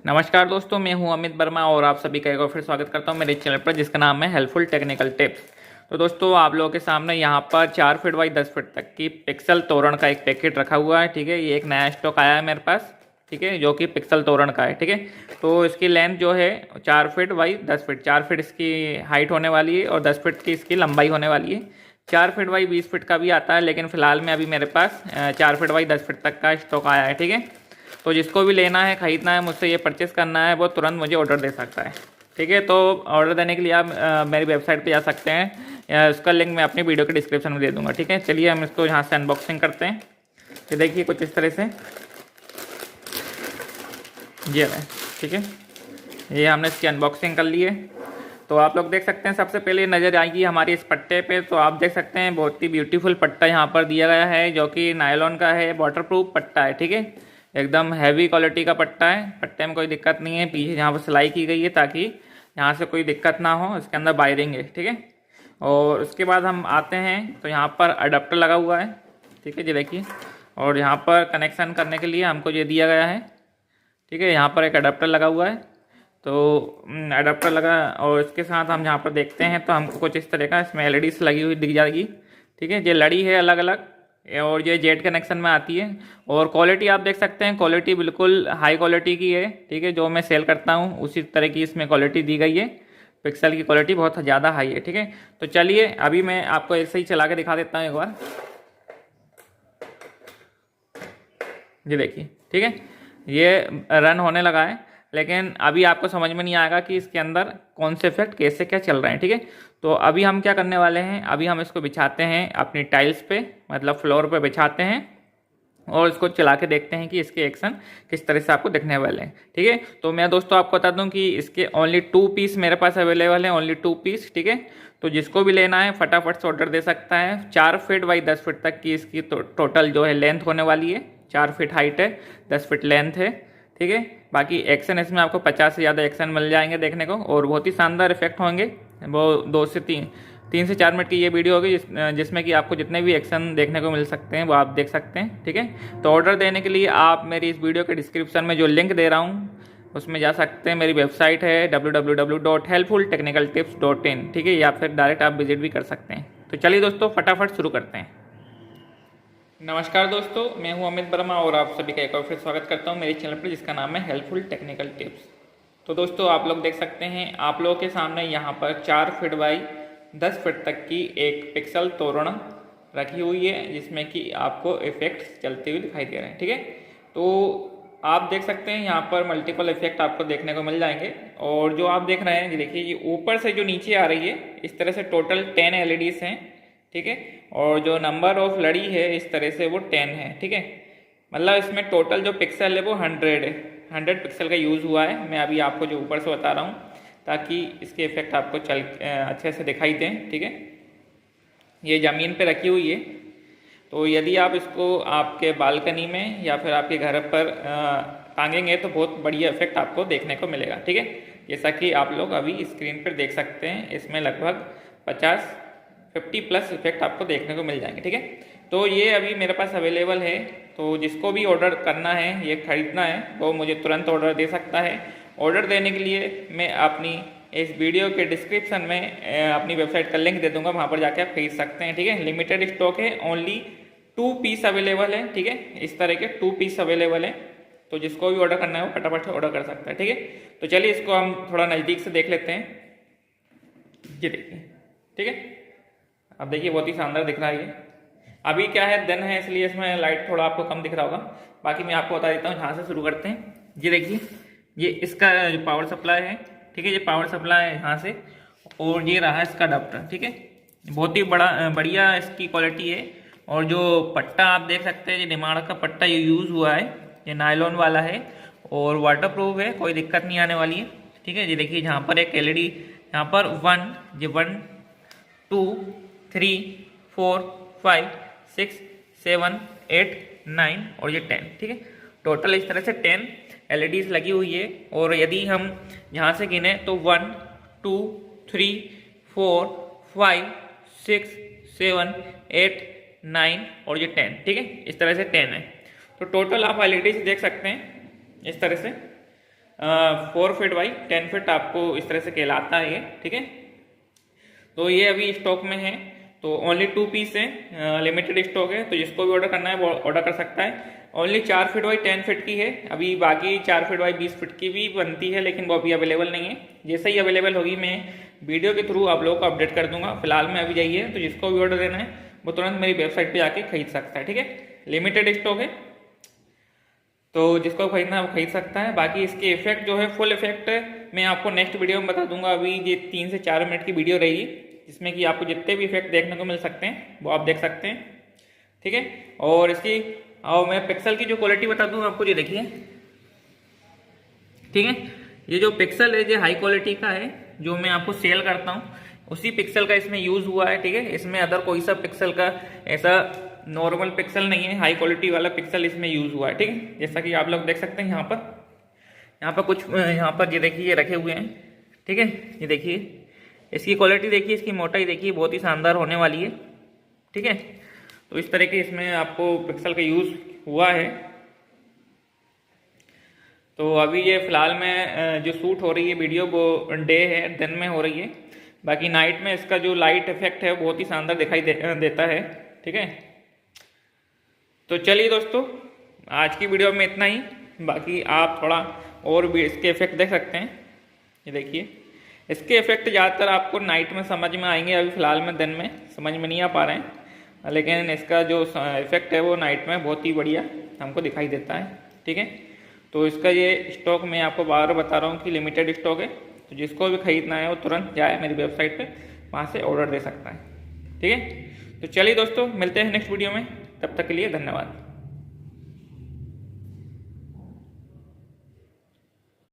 नमस्कार दोस्तों, मैं हूं अमित वर्मा और आप सभी का एक बार फिर स्वागत करता हूं मेरे चैनल पर जिसका नाम है हेल्पफुल टेक्निकल टिप्स। तो दोस्तों, आप लोगों के सामने यहां पर 4 फीट बाई 10 फीट तक की पिक्सल तोरण का एक पैकेट रखा हुआ है। ठीक है, ये एक नया स्टॉक आया है मेरे पास। ठीक है, जो कि पिक्सल तोरण का है। ठीक है, तो इसकी लेंथ जो है 4 फीट बाई 10 फीट, 4 फीट इसकी हाइट होने वाली है और 10 फीट की इसकी लंबाई होने वाली है। 4 फीट बाई 20 फीट का भी आता है, लेकिन फिलहाल में अभी मेरे पास 4 फीट बाई 10 फीट तक का स्टॉक आया है। ठीक है, तो जिसको भी लेना है, ख़रीदना है, मुझसे ये परचेस करना है, वो तुरंत मुझे ऑर्डर दे सकता है। ठीक है, तो ऑर्डर देने के लिए आप मेरी वेबसाइट पे जा सकते हैं। उसका लिंक मैं अपनी वीडियो के डिस्क्रिप्शन में दे दूंगा। ठीक है, चलिए हम इसको यहाँ से अनबॉक्सिंग करते हैं। ये देखिए कुछ इस तरह से ये है। ठीक है, ये हमने इसकी अनबॉक्सिंग कर ली है। तो आप लोग देख सकते हैं, सबसे पहले नज़र आएगी हमारी इस पट्टे पे। तो आप देख सकते हैं बहुत ही ब्यूटीफुल पट्टा यहाँ पर दिया गया है, जो कि नायलॉन का है, वाटरप्रूफ पट्टा है। ठीक है, एकदम हैवी क्वालिटी का पट्टा है। पट्टे में कोई दिक्कत नहीं है। पीछे यहाँ पर सिलाई की गई है ताकि यहाँ से कोई दिक्कत ना हो। इसके अंदर वायरिंग है। ठीक है, और उसके बाद हम आते हैं तो यहाँ पर अडाप्टर लगा हुआ है। ठीक है, ये देखिए, और यहाँ पर कनेक्शन करने के लिए हमको ये दिया गया है। ठीक है, यहाँ पर एक अडाप्टर लगा हुआ है। तो अडाप्टर लगा और इसके साथ हम यहाँ पर देखते हैं तो हमको कुछ इस तरह का इसमें एलईडीज लगी हुई दिख जाएगी। ठीक है, ये लड़ी है अलग अलग और ये जेड कनेक्शन में आती है। और क्वालिटी आप देख सकते हैं, क्वालिटी बिल्कुल हाई क्वालिटी की है। ठीक है, जो मैं सेल करता हूँ उसी तरह की इसमें क्वालिटी दी गई है। पिक्सल की क्वालिटी बहुत ज़्यादा हाई है। ठीक है, तो चलिए अभी मैं आपको ऐसे ही चला के दिखा देता हूँ एक बार। ये देखिए, ठीक है, ये रन होने लगा है, लेकिन अभी आपको समझ में नहीं आएगा कि इसके अंदर कौन से इफेक्ट कैसे क्या चल रहे हैं। ठीक है, तो अभी हम क्या करने वाले हैं, अभी हम इसको बिछाते हैं अपनी टाइल्स पे, मतलब फ्लोर पे बिछाते हैं और इसको चला के देखते हैं कि इसके एक्शन किस तरह से आपको दिखने वाले हैं। ठीक है, तो मैं दोस्तों आपको बता दूं कि इसके ओनली 2 पीस मेरे पास अवेलेबल हैं, ओनली 2 पीस। ठीक है, तो जिसको भी लेना है फटाफट से ऑर्डर दे सकता है। 4 फीट बाई 10 फीट तक की इसकी टोटल जो है लेंथ होने वाली है। 4 फीट हाइट है, 10 फीट लेंथ है। ठीक है, बाकी एक्शन इसमें आपको 50 से ज़्यादा एक्शन मिल जाएंगे देखने को और बहुत ही शानदार इफेक्ट होंगे। वो 2 से 3 से 4 मिनट की ये वीडियो होगी जिसमें कि आपको जितने भी एक्शन देखने को मिल सकते हैं वो आप देख सकते हैं। ठीक है, तो ऑर्डर देने के लिए आप मेरी इस वीडियो के डिस्क्रिप्शन में जो लिंक दे रहा हूँ उसमें जा सकते हैं। मेरी वेबसाइट है www.helpfultechnicaltips.in। ठीक है, या फिर डायरेक्ट आप विजिट भी कर सकते हैं। तो चलिए दोस्तों, फटाफट शुरू करते हैं। नमस्कार दोस्तों, मैं हूं अमित वर्मा और आप सभी का एक और फिर स्वागत करता हूं मेरे चैनल पर जिसका नाम है हेल्पफुल टेक्निकल टिप्स। तो दोस्तों, आप लोग देख सकते हैं, आप लोगों के सामने यहां पर 4 फीट बाई 10 फीट तक की एक पिक्सल तोरण रखी हुई है जिसमें कि आपको इफेक्ट्स चलते हुए दिखाई दे रहे हैं। ठीक है, तो आप देख सकते हैं यहाँ पर मल्टीपल इफेक्ट आपको देखने को मिल जाएंगे। और जो आप देख रहे हैं, ये देखिए, ये ऊपर से जो नीचे आ रही है इस तरह से टोटल 10 एलईडीज हैं। ठीक है, और जो नंबर ऑफ लड़ी है इस तरह से वो 10 है। ठीक है, मतलब इसमें टोटल जो पिक्सल है वो 100 है। 100 पिक्सल का यूज़ हुआ है। मैं अभी आपको जो ऊपर से बता रहा हूँ ताकि इसके इफेक्ट आपको अच्छे से दिखाई दें। ठीक है, ये ज़मीन पे रखी हुई है। तो यदि आप इसको आपके बालकनी में या फिर आपके घर पर टांगेंगे तो बहुत बढ़िया इफेक्ट आपको देखने को मिलेगा। ठीक है, जैसा कि आप लोग अभी स्क्रीन पर देख सकते हैं, इसमें लगभग 50 प्लस इफेक्ट आपको देखने को मिल जाएंगे। ठीक है, तो ये अभी मेरे पास अवेलेबल है। तो जिसको भी ऑर्डर करना है, ये खरीदना है, वो मुझे तुरंत ऑर्डर दे सकता है। ऑर्डर देने के लिए मैं अपनी इस वीडियो के डिस्क्रिप्शन में अपनी वेबसाइट का लिंक दे दूंगा, वहाँ पर जाके आप खरीद सकते हैं। ठीक है, लिमिटेड स्टॉक है, ओनली 2 पीस अवेलेबल है। ठीक है, इस तरह के 2 पीस अवेलेबल है। तो जिसको भी ऑर्डर करना है वो फटाफट से ऑर्डर कर सकता है। ठीक है, तो चलिए इसको हम थोड़ा नज़दीक से देख लेते हैं। ये देखिए, ठीक है, अब देखिए बहुत ही शानदार दिख रहा है ये। अभी क्या है, दिन है, इसलिए इसमें लाइट थोड़ा आपको कम दिख रहा होगा। बाकी मैं आपको बता देता हूँ, यहाँ से शुरू करते हैं। ये देखिए, ये इसका जो पावर सप्लाई है। ठीक है, ये पावर सप्लाई है यहाँ से, और ये रहा इसका अडाप्टर। ठीक है, बहुत ही बढ़िया इसकी क्वालिटी है। और जो पट्टा आप देख सकते हैं, ये निमाड़ का पट्टा ये यूज़ हुआ है, ये नायलॉन वाला है और वाटर प्रूफ है, कोई दिक्कत नहीं आने वाली है। ठीक है, ये देखिए, यहाँ पर एक एलईडी, यहाँ पर 1 2 3 4 5 6 7 8 9 और ये 10। ठीक है, टोटल इस तरह से 10 एलईडीज लगी हुई है। और यदि हम यहाँ से गिने तो 1 2 3 4 5 6 7 8 9 और ये 10। ठीक है, इस तरह से 10 है। तो टोटल आप एलईडीज देख सकते हैं इस तरह से। 4 फीट बाई 10 फीट आपको इस तरह से कहलाता है ये, ठीक है। तो ये अभी स्टॉक में है, तो ओनली 2 पीस है, लिमिटेड स्टॉक है, तो जिसको भी ऑर्डर करना है वो ऑर्डर कर सकता है। ओनली 4 फीट बाई 10 फीट की है, अभी बाकी 4 फीट बाई 20 फीट की भी बनती है, लेकिन वो अभी अवेलेबल नहीं है। जैसे ही अवेलेबल होगी मैं वीडियो के थ्रू आप लोगों को अपडेट कर दूंगा। फिलहाल में अभी जाइए, तो जिसको भी ऑर्डर देना है वो तुरंत मेरी वेबसाइट पर जाके खरीद सकता है, ठीक है। लिमिटेड स्टॉक है, तो जिसको खरीदना है वो खरीद सकता है। बाकी इसके इफेक्ट जो है, फुल इफेक्ट मैं आपको नेक्स्ट वीडियो में बता दूंगा। अभी ये 3 से 4 मिनट की वीडियो रहेगी, जिसमें कि आपको जितने भी इफेक्ट देखने को मिल सकते हैं वो आप देख सकते हैं, ठीक है। और इसकी मैं पिक्सल की जो क्वालिटी बता दूं आपको, ये देखिए, ठीक है। ये जो पिक्सल है ये हाई क्वालिटी का है, जो मैं आपको सेल करता हूँ उसी पिक्सल का इसमें यूज हुआ है, ठीक है। इसमें अदर कोई सा पिक्सल का ऐसा नॉर्मल पिक्सल नहीं है, हाई क्वालिटी वाला पिक्सल इसमें यूज हुआ है, ठीक है। जैसा कि आप लोग देख सकते हैं यहाँ पर कुछ यहाँ पर ये देखिए रखे हुए हैं, ठीक है। ये देखिए इसकी क्वालिटी देखिए, इसकी मोटाई देखिए, बहुत ही शानदार होने वाली है, ठीक है। तो इस तरह के इसमें आपको पिक्सल का यूज हुआ है। तो अभी ये फिलहाल में जो शूट हो रही है वीडियो वो डे है, दिन में हो रही है। बाकी नाइट में इसका जो लाइट इफेक्ट है बहुत ही शानदार दिखाई देता है, ठीक है। तो चलिए दोस्तों, आज की वीडियो में इतना ही। बाकी आप थोड़ा और भी इसके इफेक्ट देख सकते हैं। ये देखिए, इसके इफेक्ट ज़्यादातर आपको नाइट में समझ में आएंगे, अभी फ़िलहाल में दिन में समझ में नहीं आ पा रहे हैं, लेकिन इसका जो इफेक्ट है वो नाइट में बहुत ही बढ़िया हमको दिखाई देता है, ठीक है। तो इसका ये स्टॉक मैं आपको बार बार बता रहा हूँ कि लिमिटेड स्टॉक है, तो जिसको भी खरीदना है वो तुरंत जाए मेरी वेबसाइट पर, वहाँ से ऑर्डर दे सकता है, ठीक है। तो चलिए दोस्तों, मिलते हैं नेक्स्ट वीडियो में, तब तक के लिए धन्यवाद।